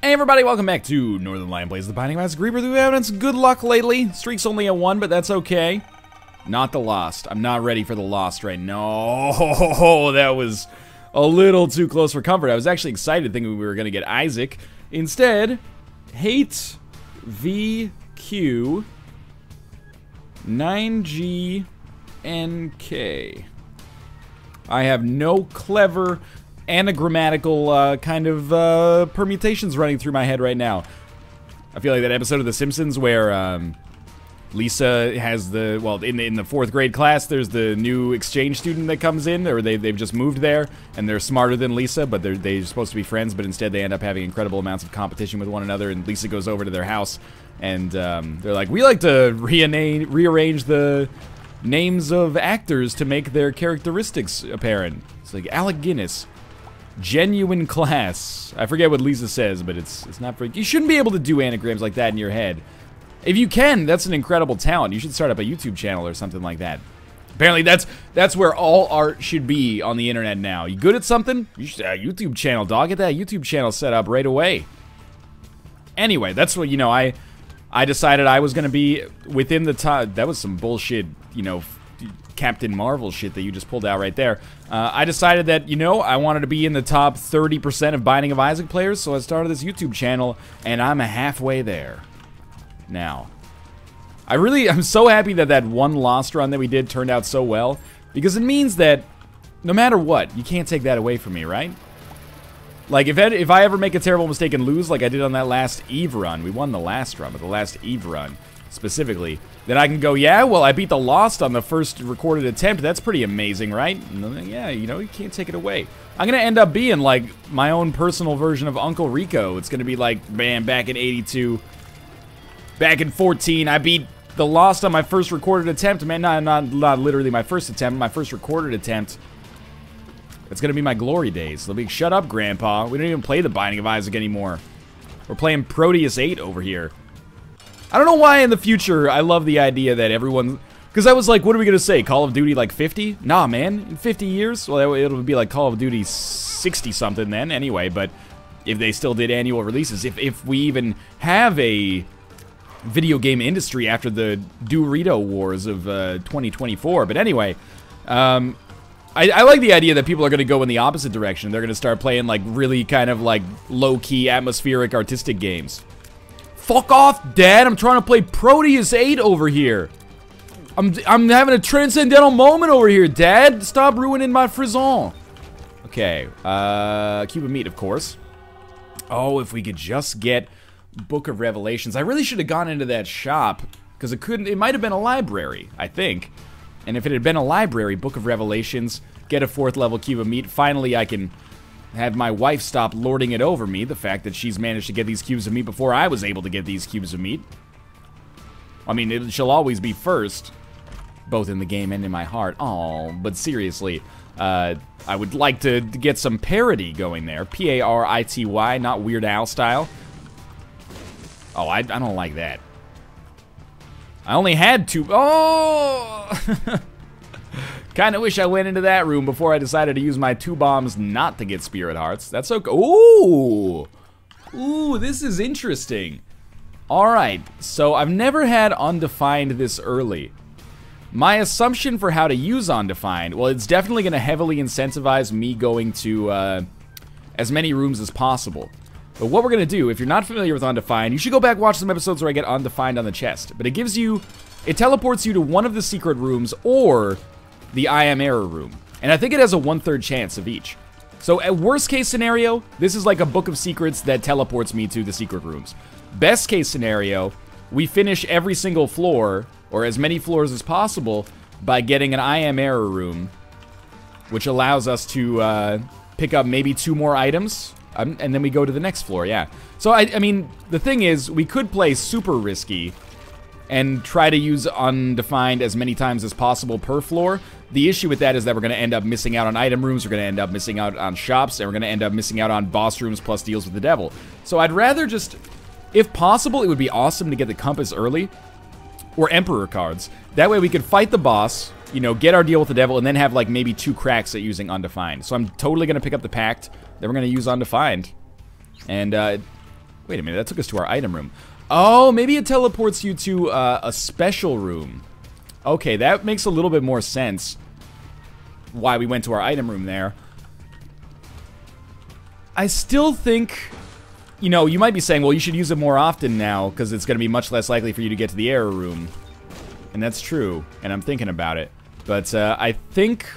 Hey everybody, welcome back to Northern Lion Plays the Binding of Isaac Rebirth. We've had some good luck lately. Streak's only at 1, but that's okay. Not the Lost. I'm not ready for the Lost right now. No, that was a little too close for comfort. I was actually excited thinking we were going to get Isaac. Instead, hate VQ 9G NK. I have no clever anagrammatical kind of permutations running through my head right now. I feel like that episode of The Simpsons where Lisa has the, well, in the 4th grade class, there's the new exchange student that comes in, or they've just moved there, and they're smarter than Lisa, but they're supposed to be friends, but instead they end up having incredible amounts of competition with one another, and Lisa goes over to their house, and they're like, we like to rearrange the names of actors to make their characteristics apparent. It's like Alec Guinness. Genuine class. I forget what Lisa says, but it's not for... You shouldn't be able to do anagrams like that in your head. If you can, that's an incredible talent. You should start up a YouTube channel or something like that. Apparently, that's where all art should be on the internet now. You good at something? You should have a YouTube channel, dog. Get that YouTube channel set up right away. Anyway, that's what, you know, I decided I was going to be within the top... That was some bullshit, you know... Captain Marvel shit that you just pulled out right there. I decided that, you know, I wanted to be in the top 30% of Binding of Isaac players, so I started this YouTube channel, and I'm halfway there now. I'm so happy that that one Lost run that we did turned out so well, because it means that no matter what, you can't take that away from me, right? Like, if I ever make a terrible mistake and lose, like I did on that last Eve run, we won the last run, but the last Eve run specifically, then I can go, yeah, well, I beat the Lost on the first recorded attempt. That's pretty amazing, right? And then, yeah, you know, you can't take it away. I'm going to end up being, like, my own personal version of Uncle Rico. It's going to be like, man, back in 82, back in 14, I beat the Lost on my first recorded attempt. Man, not literally my first attempt, my first recorded attempt. It's going to be my glory days. They'll be, shut up, Grandpa. We don't even play the Binding of Isaac anymore. We're playing Proteus 8 over here. I don't know why in the future I love the idea that everyone... Because I was like, what are we going to say? Call of Duty like 50? Nah, man. In 50 years? Well, it'll be like Call of Duty 60-something then anyway, but if they still did annual releases, if we even have a video game industry after the Dorito Wars of 2024. But anyway, I like the idea that people are going to go in the opposite direction. They're going to start playing like really kind of like low-key, atmospheric, artistic games. Fuck off, Dad. I'm trying to play Proteus 8 over here. I'm having a transcendental moment over here, Dad. Stop ruining my frisson. Okay, cube of meat, of course. Oh, if we could just get Book of Revelations. I really should have gone into that shop, because it might have been a library, I think. And if it had been a library, Book of Revelations, get a 4th level cube of meat, finally I can... have my wife stop lording it over me, the fact that she's managed to get these cubes of meat before I was able to get these cubes of meat. I mean, she'll always be first, both in the game and in my heart. Oh, but seriously, I would like to get some parody going there. P-A-R-I-T-Y, not Weird Al style. Oh, I don't like that. I only had 2... Oh! Kinda wish I went into that room before I decided to use my 2 bombs not to get spirit hearts. That's okay. Ooh! Ooh, this is interesting. Alright, so I've never had Undefined this early. My assumption for how to use Undefined, well, it's definitely going to heavily incentivize me going to as many rooms as possible. But what we're going to do, if you're not familiar with Undefined, you should go back and watch some episodes where I get Undefined on the chest. But it teleports you to one of the secret rooms or... the I Am Error room. And I think it has a 1/3 chance of each. So at worst case scenario, this is like a book of secrets that teleports me to the secret rooms. Best case scenario, we finish every single floor, or as many floors as possible, by getting an I Am Error room, which allows us to pick up maybe 2 more items, and then we go to the next floor, yeah. So, I mean, the thing is, we could play super risky and try to use Undefined as many times as possible per floor. The issue with that is that we're going to end up missing out on item rooms, we're going to end up missing out on shops, and we're going to end up missing out on boss rooms plus deals with the devil. So I'd rather just, if possible, it would be awesome to get the compass early, or Emperor cards. That way we could fight the boss, you know, get our deal with the devil, and then have like maybe 2 cracks at using Undefined. So I'm totally going to pick up the Pact, then we're going to use Undefined. And Wait a minute, that took us to our item room. Oh, maybe it teleports you to a special room. Okay, that makes a little bit more sense why we went to our item room there. I still think, you know, you might be saying, well, you should use it more often now because it's going to be much less likely for you to get to the error room. And that's true, and I'm thinking about it. But I think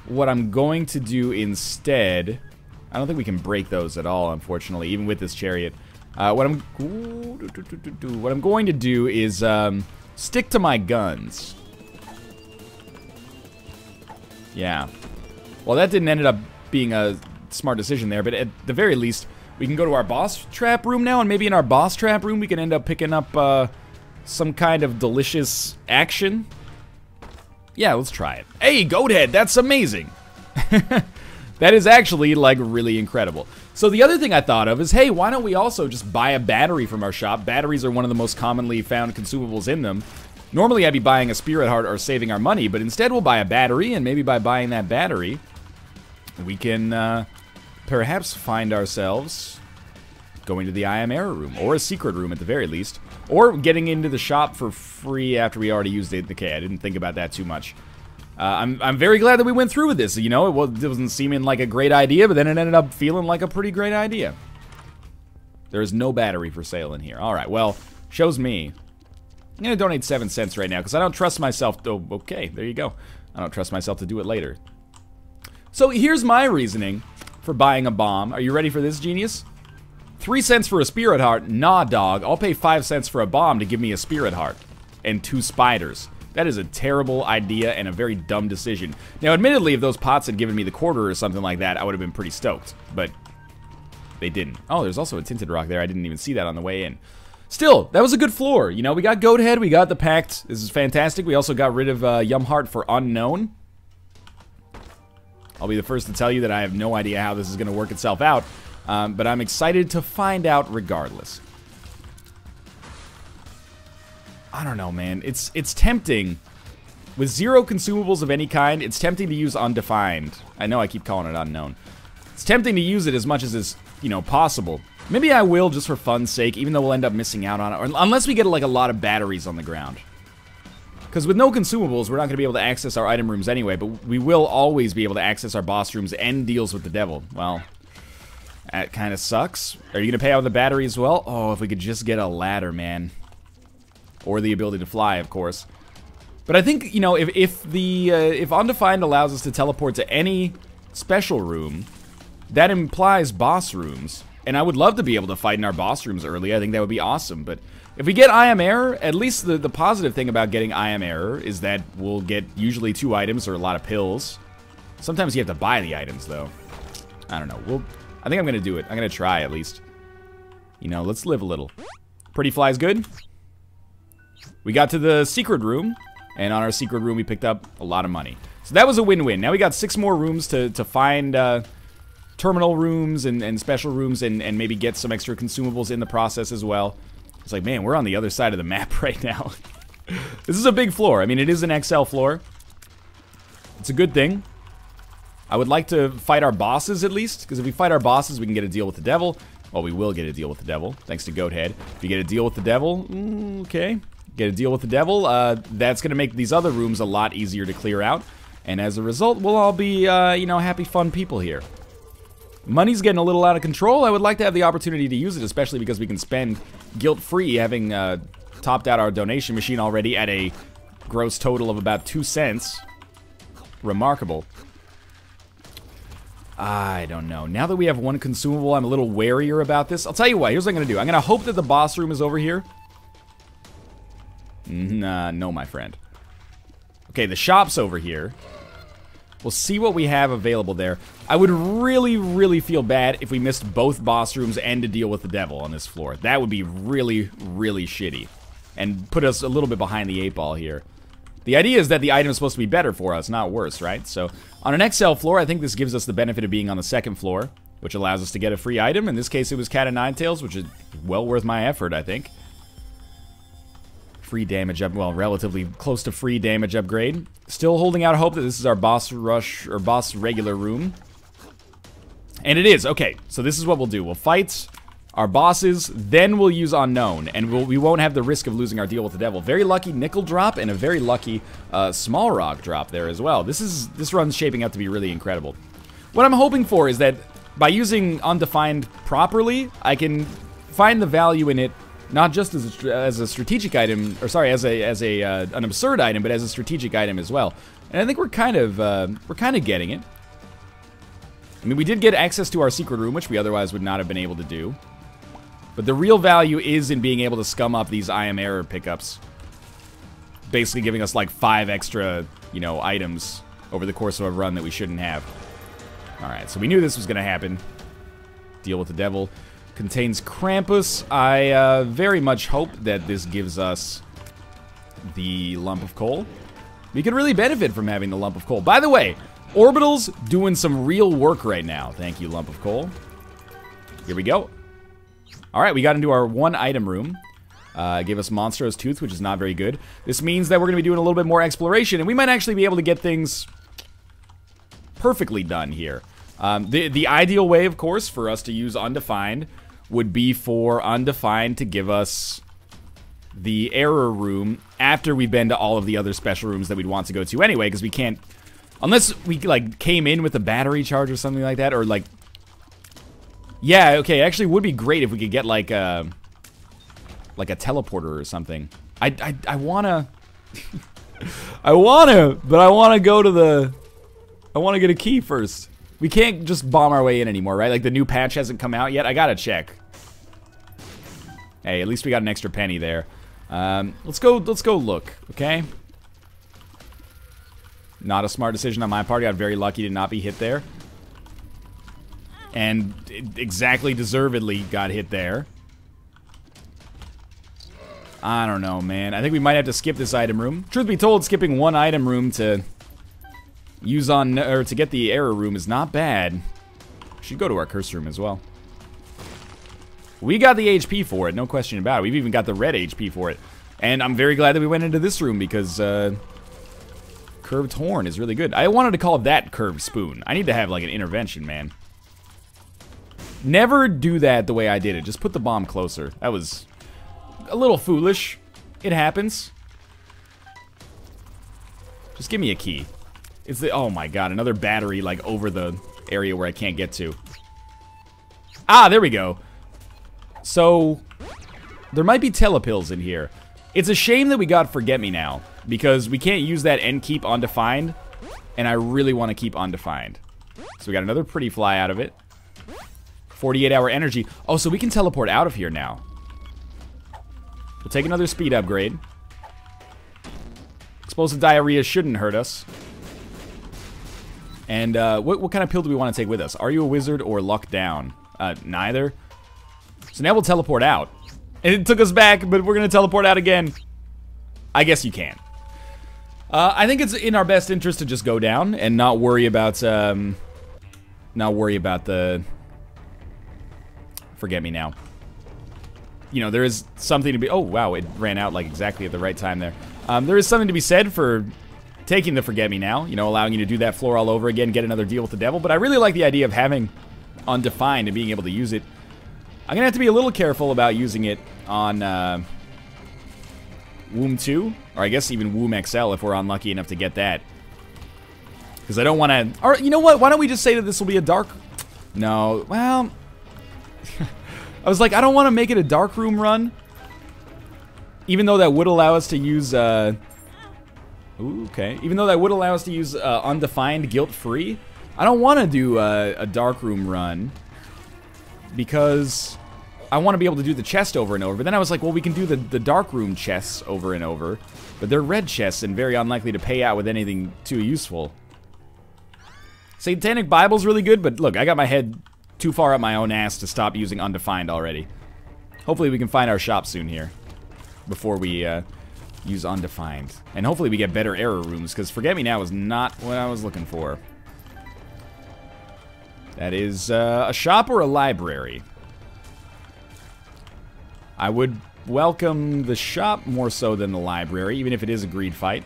what I'm going to do instead... I don't think we can break those at all, unfortunately, even with this chariot. What I'm going to do is stick to my guns. Yeah. Well, that didn't end up being a smart decision there, but at the very least, we can go to our boss trap room now, and maybe in our boss trap room we can end up picking up some kind of delicious action. Yeah, let's try it. Hey, goat head, that's amazing. That is actually, like, really incredible. So the other thing I thought of is, hey, why don't we also just buy a battery from our shop? Batteries are one of the most commonly found consumables in them. Normally I'd be buying a spirit heart or saving our money, but instead we'll buy a battery, and maybe by buying that battery, we can perhaps find ourselves going to the I Am Error room, or a secret room at the very least, or getting into the shop for free after we already used it. Okay, I didn't think about that too much. I'm very glad that we went through with this. You know, it wasn't seeming like a great idea, but then it ended up feeling like a pretty great idea. There is no battery for sale in here. All right, well, shows me. I'm going to donate 7 cents right now because I don't trust myself. Oh, okay, there you go. I don't trust myself to do it later. So here's my reasoning for buying a bomb. Are you ready for this, genius? 3 cents for a spirit heart? Nah, dog. I'll pay 5 cents for a bomb to give me a spirit heart. And 2 spiders. That is a terrible idea and a very dumb decision. Now, admittedly, if those pots had given me the quarter or something like that, I would have been pretty stoked. But they didn't. Oh, there's also a tinted rock there. I didn't even see that on the way in. Still, that was a good floor. You know, we got Goat Head, we got the Pact. This is fantastic. We also got rid of Yum Heart for Unknown. I'll be the first to tell you that I have no idea how this is going to work itself out. But I'm excited to find out regardless. I don't know, man. It's tempting. With 0 consumables of any kind, it's tempting to use Undefined. I know I keep calling it Unknown. It's tempting to use it as much as is, you know, possible. Maybe I will just for fun's sake, even though we'll end up missing out on it. Or unless we get, like, a lot of batteries on the ground. Because with no consumables, we're not going to be able to access our item rooms anyway, but we will always be able to access our boss rooms and deals with the devil. Well, that kind of sucks. Are you going to pay out the battery as well? Oh, if we could just get a ladder, man. Or the ability to fly, of course. But I think, you know, if Undefined allows us to teleport to any special room, that implies boss rooms. And I would love to be able to fight in our boss rooms early. I think that would be awesome. But if we get I Am Error, at least the positive thing about getting I Am Error is that we'll get usually 2 items or a lot of pills. Sometimes you have to buy the items, though. I don't know. I think I'm going to do it. I'm going to try, at least. You know, let's live a little. Pretty Fly's good. We got to the secret room, and on our secret room we picked up a lot of money. So that was a win-win. Now we got 6 more rooms to find terminal rooms and special rooms and maybe get some extra consumables in the process as well. It's like, man, we're on the other side of the map right now. This is a big floor. I mean, it is an XL floor. It's a good thing. I would like to fight our bosses at least, because if we fight our bosses, we can get a deal with the devil. Well, we will get a deal with the devil, thanks to Goat Head. If you get a deal with the devil, okay. Get a deal with the devil, that's going to make these other rooms a lot easier to clear out. And as a result, we'll all be, you know, happy, fun people here. Money's getting a little out of control. I would like to have the opportunity to use it, especially because we can spend guilt-free, having topped out our donation machine already at a gross total of about 2 cents. Remarkable. I don't know. Now that we have 1 consumable, I'm a little warier about this. I'll tell you what, here's what I'm going to do. I'm going to hope that the boss room is over here. No, my friend. Okay, the shop's over here. We'll see what we have available there. I would really, really feel bad if we missed both boss rooms and to deal with the devil on this floor. That would be really, really shitty. And put us a little bit behind the 8 ball here. The idea is that the item is supposed to be better for us, not worse, right? So, on an XL floor, I think this gives us the benefit of being on the 2nd floor, which allows us to get a free item. In this case, it was Cat o' Nine Tails, which is well worth my effort, I think. Free damage up, well, relatively close to free damage upgrade. Still holding out hope that this is our boss rush, or boss regular room. And it is, okay. So this is what we'll do. We'll fight our bosses, then we'll use Unknown, and we won't have the risk of losing our deal with the devil. Very lucky nickel drop, and a very lucky small rock drop there as well. This run's shaping up to be really incredible. What I'm hoping for is that by using Undefined properly, I can find the value in it, not just as a strategic item, or sorry, as an absurd item, but as a strategic item as well. And I think we're kind of getting it. I mean, we did get access to our secret room, which we otherwise would not have been able to do. But the real value is in being able to scum up these I Am Error pickups. Basically giving us like 5 extra, you know, items over the course of a run that we shouldn't have. Alright, so we knew this was going to happen. Deal with the devil. Contains Krampus. I very much hope that this gives us the lump of coal. We could really benefit from having the lump of coal. By the way, Orbital's doing some real work right now. Thank you, lump of coal. Here we go. Alright, we got into our 1 item room. Gave us Monstro's Tooth, which is not very good. This means that we're going to be doing a little bit more exploration, and we might actually be able to get things perfectly done here. The ideal way, of course, for us to use Undefined would be for Undefined to give us the error room after we've been to all of the other special rooms that we'd want to go to anyway, because we can't, unless we like came in with a battery charge or something like that, or like, yeah, okay, actually it would be great if we could get like a teleporter or something. I wanna but I wanna go to the, I wanna get a key first. We can't just bomb our way in anymore, right? Like the new patch hasn't come out yet. I gotta check. Hey, at least we got an extra penny there. Let's go look, okay? Not a smart decision on my part. I got very lucky to not be hit there. And exactly deservedly got hit there. I don't know, man. I think we might have to skip this item room. Truth be told, skipping 1 item room to use on, or to get the error room is not bad. Should go to our curse room as well. We got the HP for it, no question about it. We've even got the red HP for it. And I'm very glad that we went into this room because curved horn is really good. I wanted to call that curved spoon. I need to have like an intervention, man. Never do that the way I did it. Just put the bomb closer. That was a little foolish. It happens. Just give me a key. It's the, oh my god, another battery like over the area where I can't get to. Ah, there we go. So, there might be telepills in here. It's a shame that we got Forget Me Now, because we can't use that and keep Undefined, and I really want to keep Undefined. So we got another pretty fly out of it. 48-hour energy. Oh, so we can teleport out of here now. We'll take another speed upgrade. Explosive diarrhea shouldn't hurt us. And what kind of pill do we want to take with us? Are you a wizard or luck down? Neither. So now we'll teleport out. And it took us back, but we're going to teleport out again. I guess you can. I think it's in our best interest to just go down and not worry about the Forget Me Now. You know, there is something to be... Oh, wow, it ran out like exactly at the right time there. There is something to be said for taking the Forget Me Now, you know, allowing you to do that floor all over again, get another deal with the devil. But I really like the idea of having Undefined and being able to use it. I'm gonna have to be a little careful about using it on Womb 2, or I guess even Womb XL if we're unlucky enough to get that. Because I don't want to... Or, you know what? Why don't we just say that this will be a dark... No, well... I was like, I don't want to make it a dark room run. Even though that would allow us to use... Ooh, okay. Even though that would allow us to use Undefined guilt-free. I don't want to do a dark room run. Because I want to be able to do the chest over and over. But then I was like, well, we can do the dark room chests over and over. But they're red chests and very unlikely to pay out with anything too useful. Satanic Bible's really good, but look, I got my head too far up my own ass to stop using Undefined already. Hopefully we can find our shop soon here. Before we use Undefined. And hopefully we get better error rooms, because Forget Me Now is not what I was looking for. That is a shop or a library. I would welcome the shop more so than the library, even if it is a greed fight.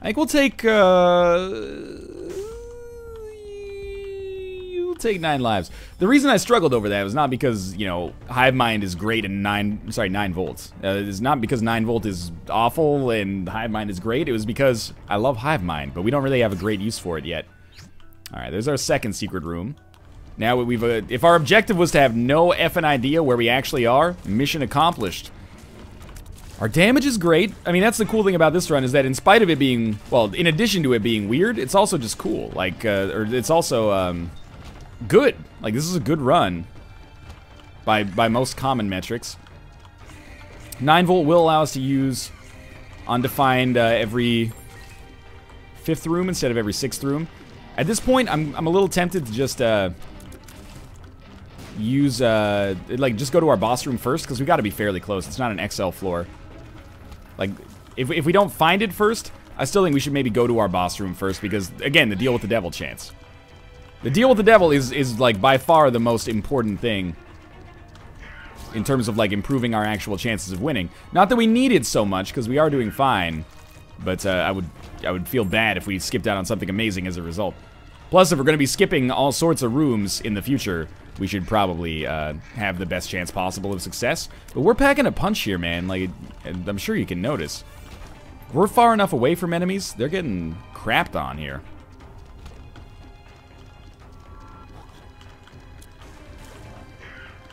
I think we'll take We'll take 9 lives. The reason I struggled over that was not because, you know, Hive Mind is great and 9 volts. It's not because 9 volt is awful and Hive Mind is great. It was because I love Hive Mind, but we don't really have a great use for it yet. Alright, there's our second secret room. Now, if our objective was to have no effing idea where we actually are, mission accomplished. Our damage is great. I mean, that's the cool thing about this run, is that in spite of it being, well, in addition to it being weird, it's also just cool. Like, or it's also, good. Like, this is a good run by most common metrics. 9 volt will allow us to use Undefined every 5th room instead of every 6th room. At this point, I'm a little tempted to just use like just go to our boss room first, because we got to be fairly close. It's not an XL floor. Like, if we don't find it first, I still think we should maybe go to our boss room first, because again, the deal with the devil chance. The deal with the devil is like by far the most important thing in terms of like improving our actual chances of winning. Not that we need it so much, because we are doing fine, but I would feel bad if we skipped out on something amazing as a result. Plus, if we're going to be skipping all sorts of rooms in the future, we should probably have the best chance possible of success. But we're packing a punch here, man. Like, I'm sure you can notice. We're far enough away from enemies. They're getting crapped on here.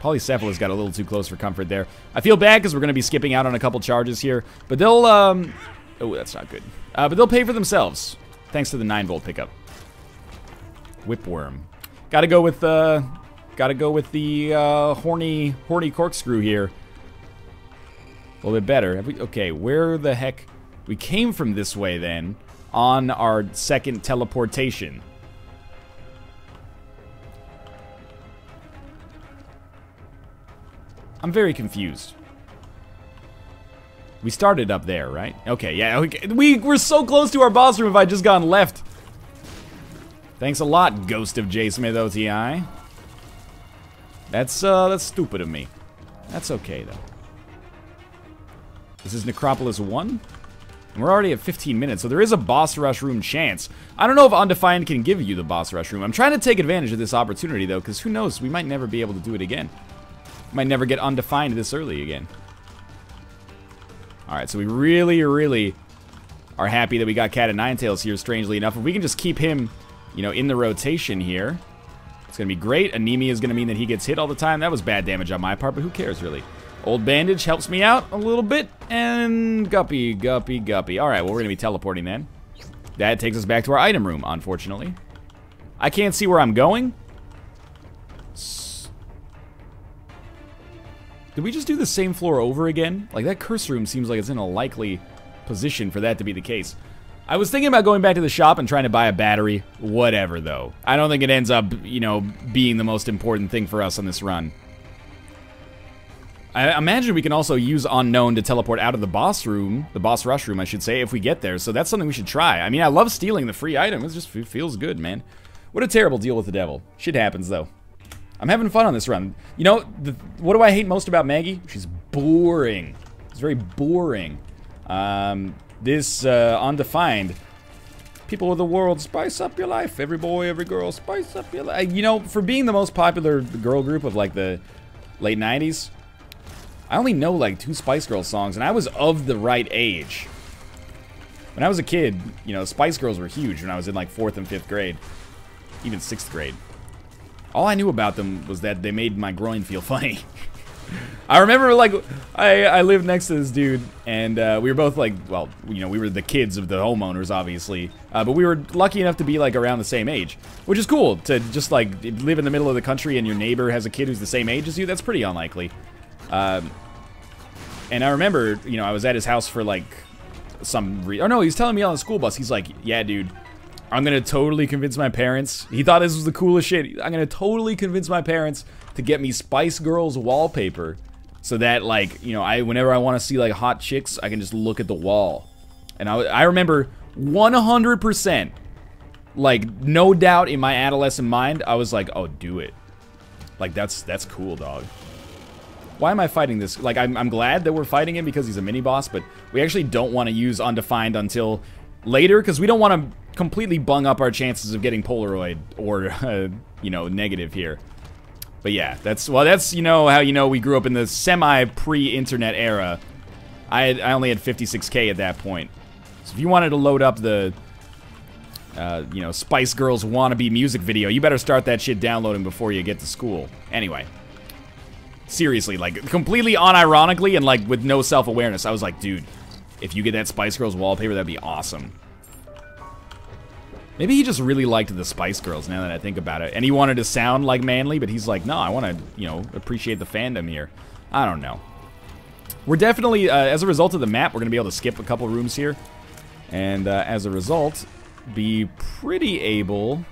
Polycephalus got a little too close for comfort there. I feel bad because we're going to be skipping out on a couple charges here. But they'll, oh, that's not good. But they'll pay for themselves, thanks to the 9 volt pickup. Whipworm. Gotta go with the horny corkscrew here. A little bit better. Okay, where the heck? We came from this way then, on our second teleportation. I'm very confused. We started up there, right? Okay, yeah, okay. We're so close to our boss room if I'd just gone left. Thanks a lot, Ghost of J. Smith OTI. That's stupid of me. That's okay, though. This is Necropolis 1. And we're already at 15 minutes, so there is a boss rush room chance. I don't know if Undefined can give you the boss rush room. I'm trying to take advantage of this opportunity, though, because who knows? We might never be able to do it again. Might never get Undefined this early again. Alright, so we really, really are happy that we got Cat of Ninetails here, strangely enough. If we can just keep him, you know, in the rotation here, it's going to be great. Anemia is going to mean that he gets hit all the time. That was bad damage on my part, but who cares, really? Old Bandage helps me out a little bit. And Guppy, Guppy, Guppy. Alright, well, we're going to be teleporting then. That takes us back to our item room, unfortunately. I can't see where I'm going. Did we just do the same floor over again? Like, that curse room seems like it's in a likely position for that to be the case. I was thinking about going back to the shop and trying to buy a battery. Whatever, though. I don't think it ends up, you know, being the most important thing for us on this run. I imagine we can also use Unknown to teleport out of the boss room, the boss rush room, I should say, if we get there. So that's something we should try. I mean, I love stealing the free item. It just feels good, man. What a terrible deal with the devil. Shit happens, though. I'm having fun on this run. You know, what do I hate most about Maggie? She's boring. It's very boring. This Undefined. People of the world, spice up your life. Every boy, every girl, spice up your life. You know, for being the most popular girl group of like the late 90s, I only know like 2 Spice Girls songs, and I was of the right age. When I was a kid, you know, Spice Girls were huge when I was in like 4th and 5th grade. Even 6th grade. All I knew about them was that they made my groin feel funny. I remember, like, I lived next to this dude, and we were both, like, well, you know, we were the kids of the homeowners, obviously. But we were lucky enough to be, like, around the same age. Which is cool, to just, like, live in the middle of the country and your neighbor has a kid who's the same age as you. That's pretty unlikely. And I remember, you know, I was at his house for, like, some oh, no, he was telling me on the school bus. He's like, yeah, dude. I'm gonna totally convince my parents. He thought this was the coolest shit. I'm gonna totally convince my parents to get me Spice Girls wallpaper, so that, like, you know, whenever I want to see like hot chicks, I can just look at the wall. And I remember 100%, like, no doubt in my adolescent mind, I was like, oh, do it. Like, that's cool, dog. Why am I fighting this? Like, I'm glad that we're fighting him because he's a mini boss, but we actually don't want to use Undefined until later, because we don't want to completely bung up our chances of getting Polaroid or, you know, negative here. But yeah, that's, you know, how you know we grew up in the semi-pre-internet era. I only had 56K at that point. So if you wanted to load up the, you know, Spice Girls wannabe music video, you better start that shit downloading before you get to school. Anyway. Seriously, like, completely unironically and, like, with no self-awareness, I was like, dude, if you get that Spice Girls wallpaper, that'd be awesome. Maybe he just really liked the Spice Girls, now that I think about it. And he wanted to sound like manly, but he's like, no, I want to, you know, appreciate the fandom here. I don't know. We're definitely, as a result of the map, we're going to be able to skip a couple rooms here. And as a result, be pretty able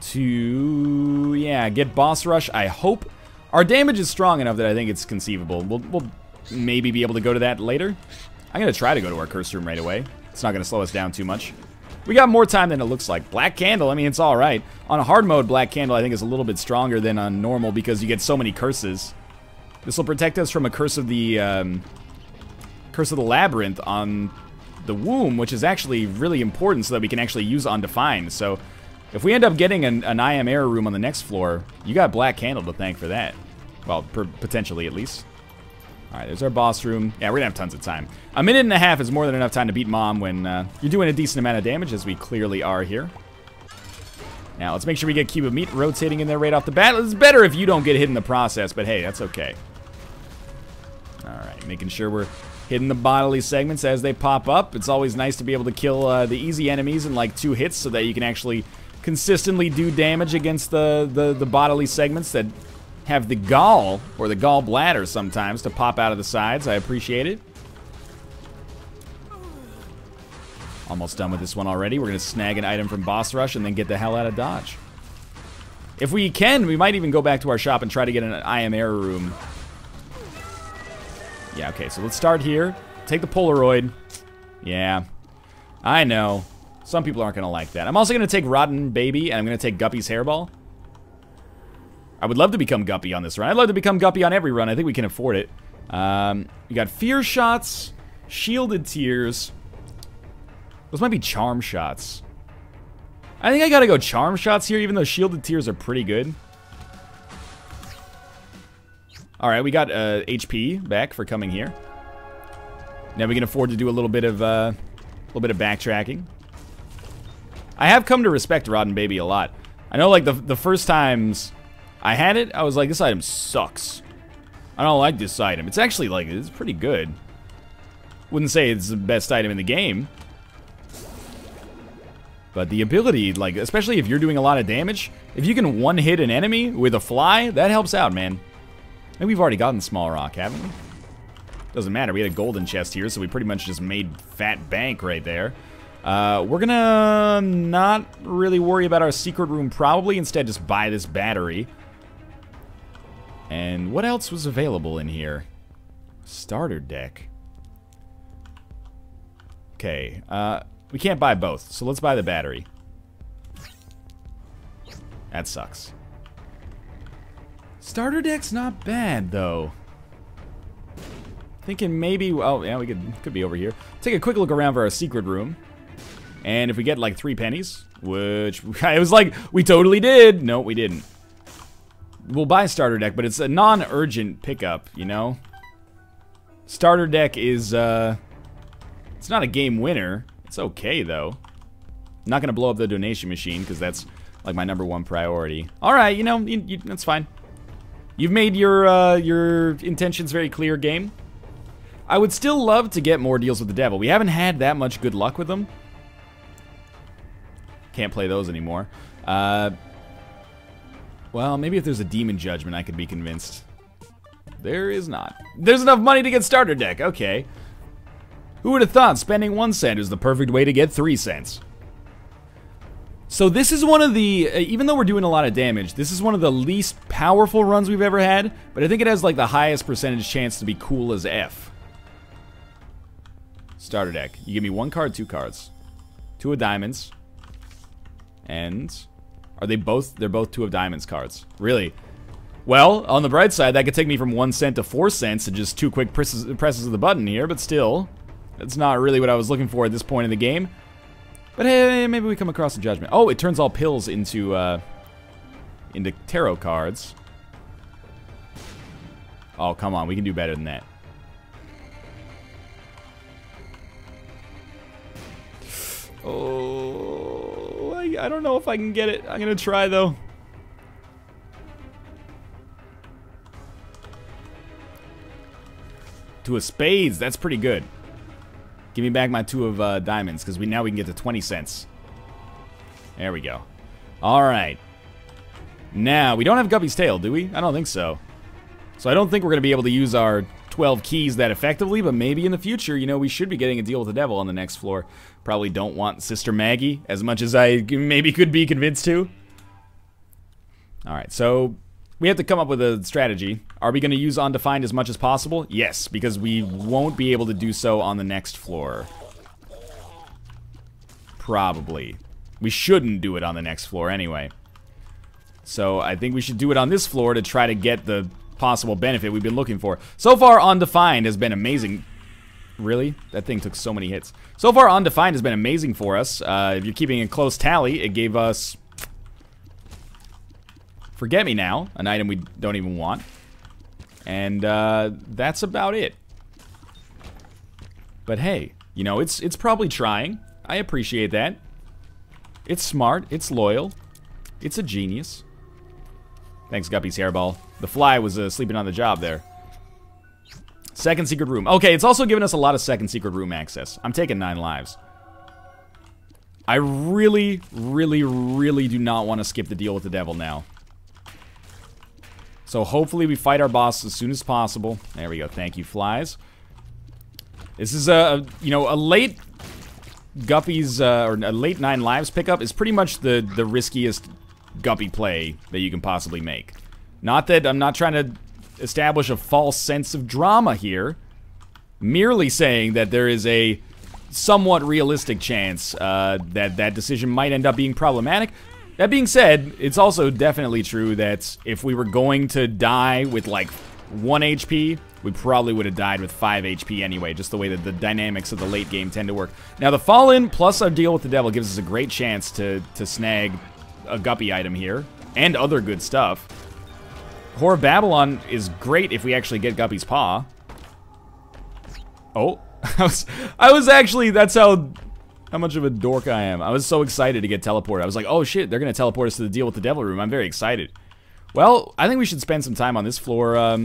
to, yeah, get boss rush, I hope. Our damage is strong enough that I think it's conceivable. We'll maybe be able to go to that later. I'm going to try to go to our curse room right away. It's not going to slow us down too much. We got more time than it looks like. Black Candle, I mean, it's alright. On a hard mode, Black Candle I think is a little bit stronger than on normal because you get so many curses. This will protect us from a Curse of the Labyrinth on the Womb, which is actually really important so that we can actually use Undefined. So, if we end up getting an I Am Error room on the next floor, you got Black Candle to thank for that. Well, potentially at least. Alright, there's our boss room. Yeah, we're gonna have tons of time. A minute and a half is more than enough time to beat Mom when you're doing a decent amount of damage, as we clearly are here. Now, let's make sure we get Cube of Meat rotating in there right off the bat. It's better if you don't get hit in the process, but hey, that's okay. Alright, making sure we're hitting the bodily segments as they pop up. It's always nice to be able to kill the easy enemies in like 2 hits so that you can actually consistently do damage against the bodily segments that have the gall, or the gallbladder sometimes, to pop out of the sides. I appreciate it. Almost done with this one already. We're going to snag an item from Boss Rush and then get the hell out of Dodge. If we can, we might even go back to our shop and try to get an I Am Error room. Yeah, okay, so let's start here. Take the Polaroid. Yeah, I know. Some people aren't going to like that. I'm also going to take Rotten Baby, and I'm going to take Guppy's Hairball. I would love to become Guppy on this run. I'd love to become Guppy on every run. I think we can afford it. We got Fear Shots, Shielded Tears. Those might be Charm Shots. I think I gotta go Charm Shots here, even though Shielded Tears are pretty good. Alright, we got HP back for coming here. Now we can afford to do a little bit of backtracking. I have come to respect Rotten Baby a lot. I know, like, the first times I had it, I was like, this item sucks. I don't like this item. It's actually, like, it's pretty good. Wouldn't say it's the best item in the game. But the ability, like, especially if you're doing a lot of damage, if you can one-hit an enemy with a fly, that helps out, man. Maybe we've already gotten Small Rock, haven't we? Doesn't matter. We had a golden chest here, so we pretty much just made fat bank right there. We're gonna not really worry about our secret room, probably. Instead, just buy this battery. And what else was available in here? Starter deck. Okay, we can't buy both, so let's buy the battery. That sucks. Starter deck's not bad, though. Thinking maybe, oh yeah, we could be over here. Take a quick look around for our secret room. And if we get like 3 pennies, which it was like, we totally did. No, we didn't. We'll buy a starter deck, but it's a non-urgent pickup, you know? Starter deck is, it's not a game winner. It's okay, though. I'm not gonna blow up the donation machine, because that's, like, my #1 priority. Alright, you know, that's fine. You've made your intentions very clear, game. I would still love to get more deals with the devil. We haven't had that much good luck with them. Can't play those anymore. Well, maybe if there's a demon judgment, I could be convinced. There is not. There's enough money to get starter deck. Okay. Who would have thought spending 1 cent is the perfect way to get 3 cents? So this is one of the, even though we're doing a lot of damage, this is one of the least powerful runs we've ever had, but I think it has like the highest percentage chance to be cool as F. Starter deck. You give me 1 card, 2 cards. 2 of diamonds. And are they both, they're both 2 of diamonds cards. Really? Well, on the bright side, that could take me from 1 cent to 4 cents in just 2 quick presses of the button here, but still, that's not really what I was looking for at this point in the game. But hey, maybe we come across a judgment. Oh, it turns all pills into tarot cards. Oh, come on. We can do better than that. Oh, I don't know if I can get it. I'm going to try, though. Two of spades. That's pretty good. Give me back my two of diamonds, because now we can get to 20 cents. There we go. All right. Now, we don't have Guppy's tail, do we? I don't think so. So I don't think we're going to be able to use our 12 keys that effectively, but maybe in the future, you know, we should be getting a deal with the devil on the next floor. Probably don't want Sister Maggie as much as I maybe could be convinced to. All right, so we have to come up with a strategy. Are we going to use Undefined as much as possible? Yes, because we won't be able to do so on the next floor. Probably. We shouldn't do it on the next floor anyway. So I think we should do it on this floor to try to get the possible benefit we've been looking for. So far, Undefined has been amazing. Really? That thing took so many hits. So far, Undefined has been amazing for us. If you're keeping a close tally, it gave us Forget Me Now, an item we don't even want. And that's about it. But hey, you know, it's probably trying. I appreciate that. It's smart, it's loyal, it's a genius. Thanks, Guppy's hairball. The fly was sleeping on the job there. Second secret room. Okay, it's also given us a lot of second secret room access. I'm taking 9 lives. I really, really, really do not want to skip the deal with the devil now. So hopefully we fight our boss as soon as possible. There we go. Thank you, flies. This is a late Guppy's or a late 9 lives pickup is pretty much the riskiest Guppy play that you can possibly make. Not that I'm not trying to establish a false sense of drama here. Merely saying that there is a somewhat realistic chance that decision might end up being problematic. That being said, it's also definitely true that if we were going to die with like 1 HP, we probably would have died with 5 HP anyway, just the way that the dynamics of the late game tend to work. Now the Fallen plus our deal with the devil gives us a great chance to snag a Guppy item here, and other good stuff. Whore of Babylon is great if we actually get Guppy's paw. Oh, I was actually, that's how much of a dork I am. I was so excited to get teleported. I was like, oh shit, they're gonna teleport us to the deal with the devil room. I'm very excited. Well, I think we should spend some time on this floor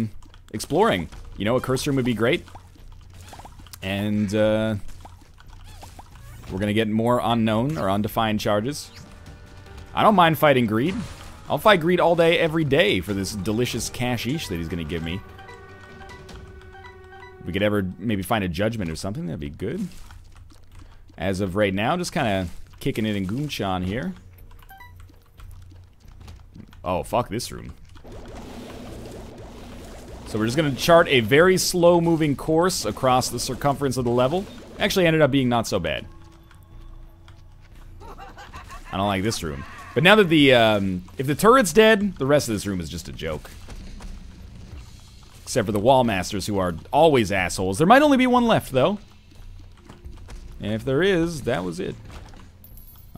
exploring. You know, a curse room would be great. And we're gonna get more unknown or undefined charges. I don't mind fighting greed. I'll fight greed all day, every day for this delicious cashish that he's gonna give me. If we could ever maybe find a judgment or something, that'd be good. As of right now, just kind of kicking it in Goomchan here. Oh, fuck this room. So we're just gonna chart a very slow-moving course across the circumference of the level. Actually ended up being not so bad. I don't like this room. But now that if the turret's dead, the rest of this room is just a joke. Except for the wall masters, who are always assholes. There might only be one left, though. And if there is, that was it.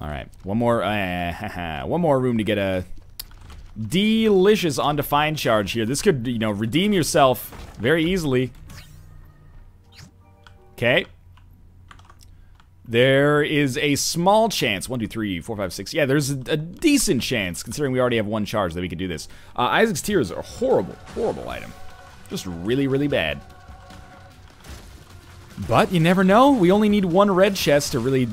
Alright, one more room to get a delicious undefined charge here. This could, you know, redeem yourself very easily. Okay. There is a small chance, 1, 2, 3, 4, 5, 6. Yeah, there's a decent chance, considering we already have 1 charge, that we could do this. Isaac's Tears are a horrible, horrible item. Just really, really bad. But you never know. We only need 1 red chest to really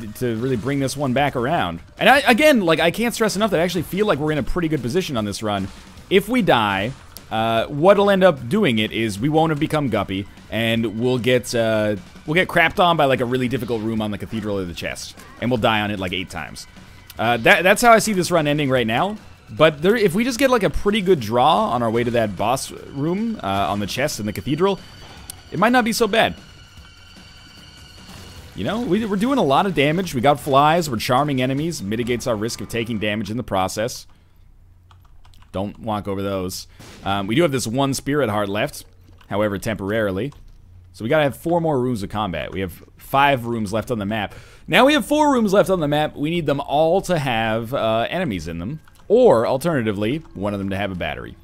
bring this one back around. And again, I can't stress enough that I actually feel like we're in a pretty good position on this run. If we die, what'll end up doing it is we won't have become Guppy, and we'll get crapped on by like a really difficult room on the Cathedral of the Chest, and we'll die on it like 8 times. That's how I see this run ending right now. But if we just get like a pretty good draw on our way to that boss room on the chest in the Cathedral, it might not be so bad. You know, we're doing a lot of damage. We got flies, we're charming enemies, mitigates our risk of taking damage in the process. Don't walk over those. We do have this 1 spirit heart left, however temporarily. So we gotta have 4 more rooms of combat. We have 5 rooms left on the map. Now we have 4 rooms left on the map. We need them all to have enemies in them. Or, alternatively, one of them to have a battery.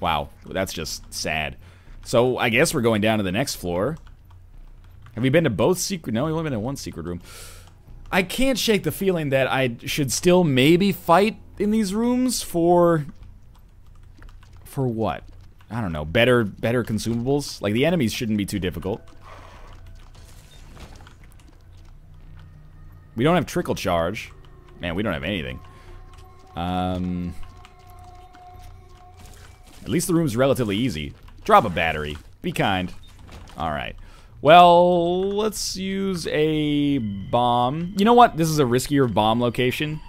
Wow, that's just sad. So, I guess we're going down to the next floor. Have we been to both secret? No, we've only been to one secret room. I can't shake the feeling that I should still maybe fight in these rooms for what? I don't know, better consumables? Like, the enemies shouldn't be too difficult. We don't have trickle charge. Man, we don't have anything. At least the room's relatively easy. Drop a battery. Be kind. Alright. Well, let's use a bomb. You know what? This is a riskier bomb location.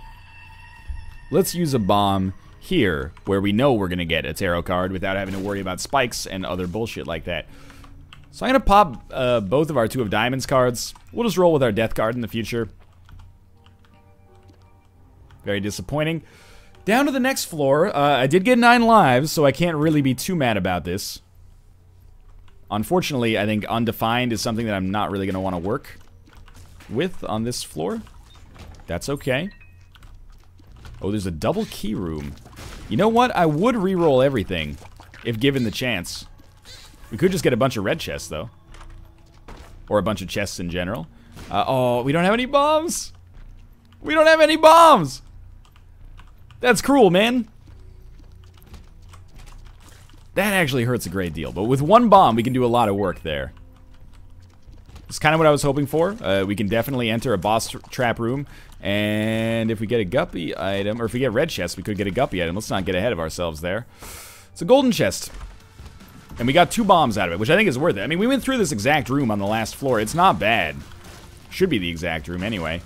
Let's use a bomb here, where we know we're gonna get a tarot card without having to worry about spikes and other bullshit like that. So I'm gonna pop both of our 2 of diamonds cards. We'll just roll with our death card in the future. Very disappointing. Down to the next floor. I did get 9 lives, so I can't really be too mad about this. Unfortunately, I think Undefined is something that I'm not really gonna want to work with on this floor. That's okay. Oh, there's a double key room. You know what? I would re-roll everything, if given the chance. We could just get a bunch of red chests, though. Or a bunch of chests in general. Oh, we don't have any bombs! We don't have any bombs! That's cruel, man. That actually hurts a great deal. But with 1 bomb, we can do a lot of work there. It's kind of what I was hoping for. We can definitely enter a boss trap room. And if we get a guppy item, or if we get red chest, we could get a guppy item. Let's not get ahead of ourselves there. It's a golden chest. And we got 2 bombs out of it, which I think is worth it. I mean, we went through this exact room on the last floor. It's not bad. Should be the exact room anyway.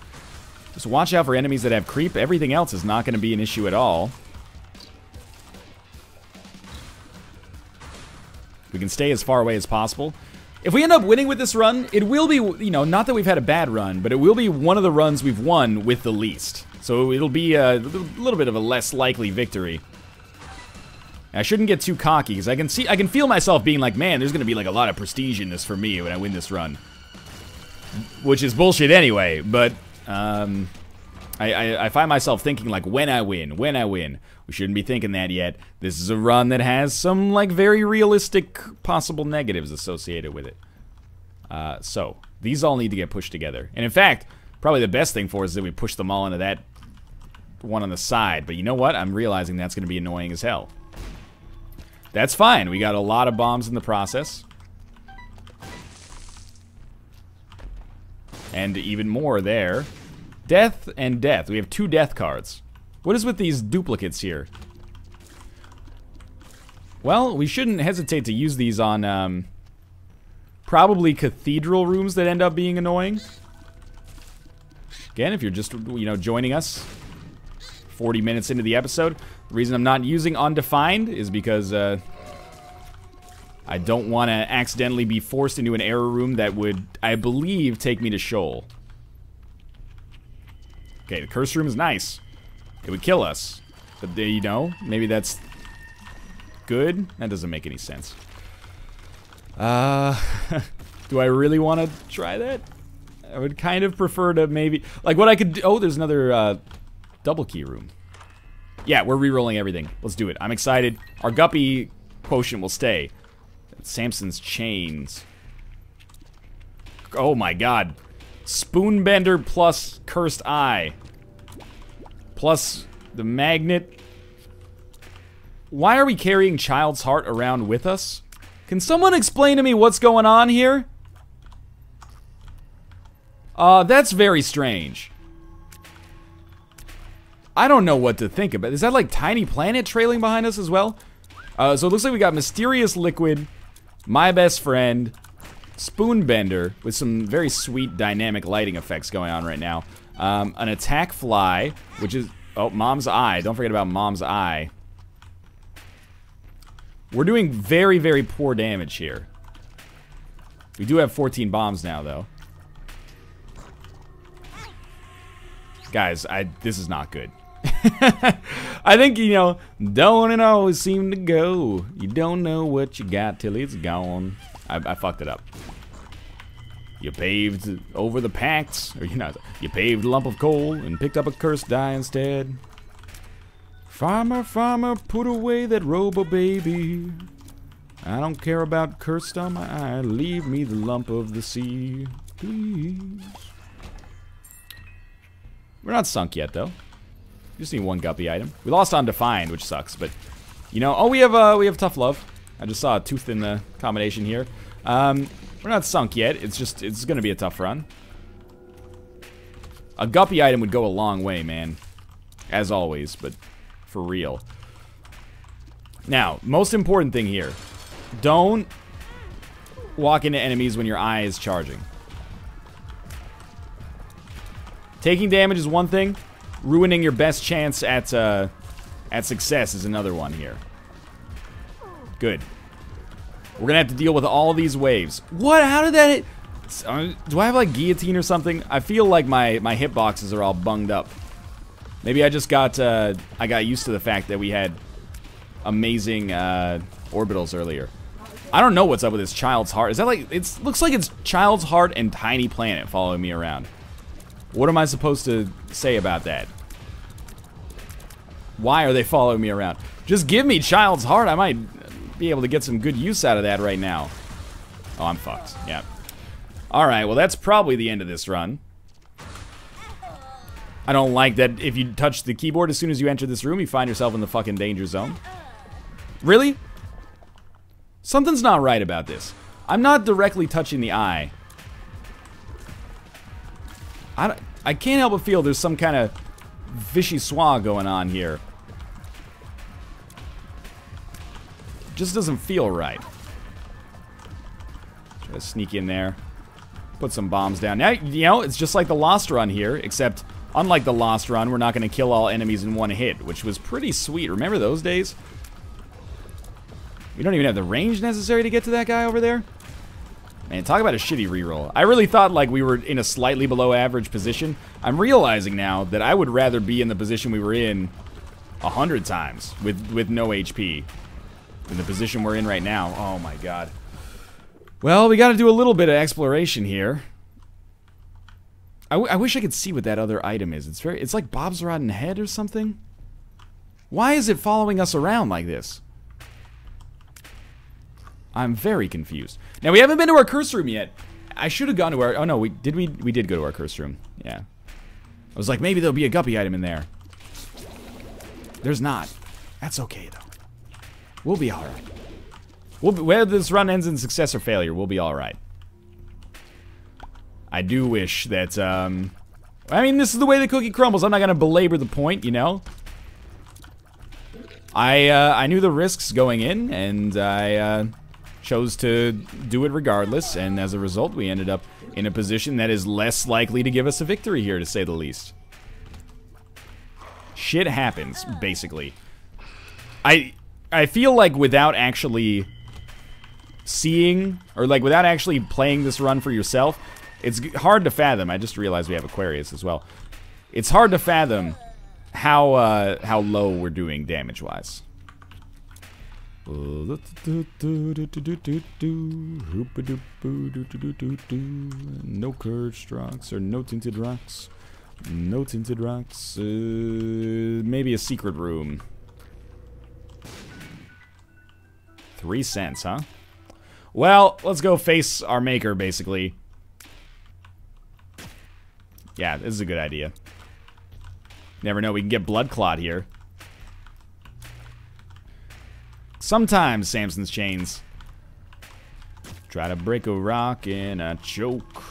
Just watch out for enemies that have creep. Everything else is not going to be an issue at all. We can stay as far away as possible. If we end up winning with this run, it will be, you know, not that we've had a bad run, but it will be one of the runs we've won with the least. So it'll be a little bit of a less likely victory. I shouldn't get too cocky, because I can feel myself being like, man, there's going to be like a lot of prestige in this for me when I win this run. Which is bullshit anyway, but I find myself thinking like, when I win. We shouldn't be thinking that yet. This is a run that has some, like, very realistic possible negatives associated with it. So, these all need to get pushed together. And in fact, probably the best thing for us is that we push them all into that one on the side. But you know what? I'm realizing that's going to be annoying as hell. That's fine. We got a lot of bombs in the process. And even more there. Death and death. We have 2 death cards. What is with these duplicates here? Well, we shouldn't hesitate to use these on, probably cathedral rooms that end up being annoying. Again, if you're just, you know, joining us 40 minutes into the episode, the reason I'm not using Undefined is because, I don't want to accidentally be forced into an error room that would, I believe, take me to Shoal. Okay, the curse room is nice. It would kill us. But, you know, maybe that's good? That doesn't make any sense. Do I really want to try that? I would kind of prefer to maybe... Like, what I could do... Oh, there's another, double key room. Yeah, we're re-rolling everything. Let's do it. I'm excited. Our guppy quotient will stay. Samson's chains. Oh my god. Spoonbender plus cursed eye. Plus the magnet. Why are we carrying Child's Heart around with us? Can someone explain to me what's going on here? That's very strange. I don't know what to think about. Is that like Tiny Planet trailing behind us as well? So it looks like we got Mysterious Liquid, My Best Friend, Spoonbender, with some very sweet dynamic lighting effects going on right now. An Attack Fly, which is... Oh, Mom's Eye. Don't forget about Mom's Eye. We're doing very, very poor damage here. We do have 14 bombs now, though. Guys, this is not good. I think, you know, don't it always seem to go? You don't know what you got till it's gone. I fucked it up. You paved over the packs, or you paved a lump of coal and picked up a cursed die instead. Farmer, farmer, put away that robo baby. I don't care about cursed on my eye. Leave me the lump of the sea, please. We're not sunk yet, though. Just need one guppy item. We lost Undefined, which sucks, but you know. Oh, we have tough love. I just saw a tooth in the combination here. We're not sunk yet. It's gonna be a tough run. A guppy item would go a long way, man. As always, but for real. Now, most important thing here. Don't walk into enemies when your eye is charging. Taking damage is one thing. Ruining your best chance at success is another one here. Good. We're gonna have to deal with all these waves. What? How did that hit? Do I have like guillotine or something? I feel like my hitboxes are all bunged up. Maybe I just got I got used to the fact that we had amazing orbitals earlier. I don't know what's up with this Child's Heart. Is that like looks like it's Child's Heart and Tiny Planet following me around. What am I supposed to say about that? Why are they following me around? Just give me Child's Heart. I might be able to get some good use out of that right now. Oh, I'm fucked. Yeah. Alright, well that's probably the end of this run. I don't like that if you touch the keyboard as soon as you enter this room, you find yourself in the fucking danger zone. Really? Something's not right about this. I'm not directly touching the eye. I can't help but feel there's some kind of vichyssoise going on here. Just doesn't feel right. Try to sneak in there. Put some bombs down. Now, you know, it's just like the Lost Run here, except unlike the Lost Run, we're not going to kill all enemies in one hit, which was pretty sweet. Remember those days? We don't even have the range necessary to get to that guy over there. Man, talk about a shitty reroll. I really thought like we were in a slightly below average position. I'm realizing now that I would rather be in the position we were in 100 times with no HP than the position we're in right now. Oh my god. Well, we got to do a little bit of exploration here. I wish I could see what that other item is. It's like Bob's Rotten Head or something. Why is it following us around like this? I'm very confused. Now, we haven't been to our curse room yet. I should have gone to our... Oh, no, we did go to our curse room. Yeah. I was like, maybe there'll be a guppy item in there. There's not. That's okay, though. We'll be alright. Whether this run ends in success or failure, we'll be alright. I do wish that, I mean, this is the way the cookie crumbles. I'm not gonna belabor the point, you know? I knew the risks going in, and I, chose to do it regardless, and as a result, we ended up in a position that is less likely to give us a victory here, to say the least. Shit happens, basically. I feel like without actually seeing, or like without actually playing this run for yourself, it's hard to fathom. I just realized we have Aquarius as well. It's hard to fathom how low we're doing damage-wise. No cursed rocks or no tinted rocks. No tinted rocks. Maybe a secret room. 3 cents, huh? Well, let's go face our maker, basically. Yeah, this is a good idea. Never know, we can get Blood Clot here. Sometimes Samson's chains try to break a rock in a choke.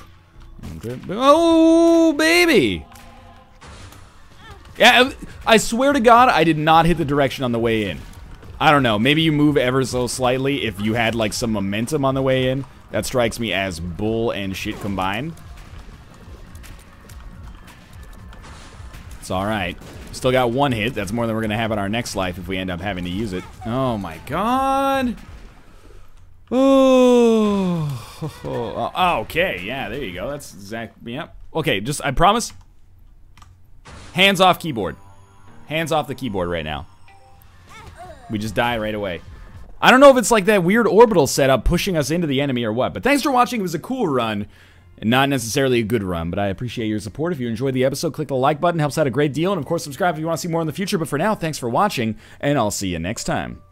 Oh, baby! Yeah, I swear to God, I did not hit the direction on the way in. I don't know, maybe you move ever so slightly if you had like some momentum on the way in. That strikes me as bull and shit combined. It's alright. Still got 1 hit. That's more than we're going to have in our next life if we end up having to use it. Oh my god. Oh, okay. Yeah, there you go. That's exactly, yep. Okay, just, I promise. Hands off keyboard. Hands off the keyboard right now. We just die right away. I don't know if it's like that weird orbital setup pushing us into the enemy or what, but thanks for watching. It was a cool run, and not necessarily a good run, but I appreciate your support. If you enjoyed the episode, click the like button. Helps out a great deal, and of course, subscribe if you want to see more in the future. But for now, thanks for watching, and I'll see you next time.